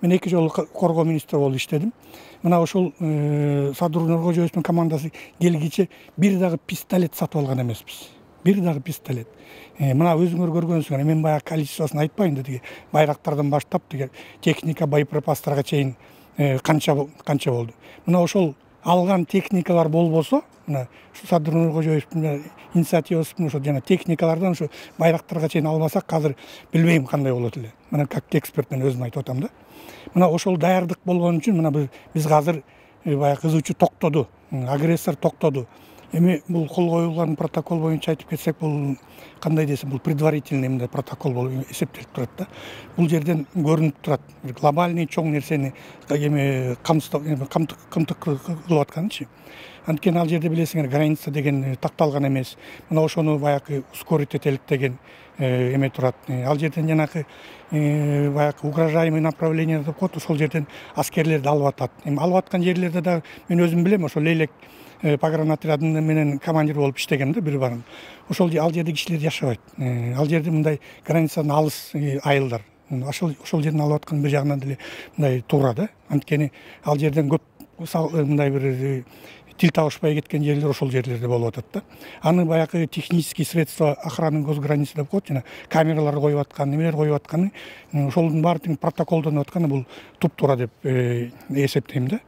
Мен 2 жолу коргоо министри болуп иштедим. Мына ошол Садыр Нуркожоевдун командасы келгиче бир дагы пистолет сатып алган эмеспиз. Бир дагы пистолет. Мына өзүңөр көргөнсүңөр, мен баягы количествосун айтпайын да, тиги байрактардан баштап тиги техника, боеприпастарга чейин канча болду. Мына ошол алган техникалар болбосо, мына Садыр Нуркожоевдун инициативасы ошо жана техникалардан ошо байрактарга чейин алмасак, азыр билбейм кандай болот эле. Мына как эксперт мен өзүм айтып атам да. Мына ошол даярдык болгон үчүн мына биз азыр баягы кызуучу токтоду, агрессор токтоду. Эми бул кол коюлган протокол боюнча айтып кетсек, бул кандай десем, бул предварительный протокол болуп эсептелип турат да. Бул жерден көрүнүп турат, глобальный чоң нерсени эми камтык кылып атканычы. Анткени ал жерде билесиңер, граница деген такталган эмес. Мына ошону баягы ускорить этелик деген эме турат. Ал жерден жанагы баягы угрожаемый направление деп коет, ошол жерден аскерлерди алып атат. Эми алып аткан жерлерде да мен өзүм билем, ошол Лейлек погранотрядында менен командир болуп иштегем да бир барым. Ошол ал жерде кишилер жашабайт. Ал жерде мындай границадан алыс айылдар. Ошол жерден алып аткан бир жагынан деле мындай туура да. Анткени ал жерден көп мындай бир тил табышпай кеткен жерлер ошол жерлерде болуп атат да. Аны баягы технический средства охраны госграницы деп коет, жана камералар коюп аткан, немелер коюп атканы, ошолдун баардыгын протоколдонуп атканы бул туп-туура деп эсептейм да.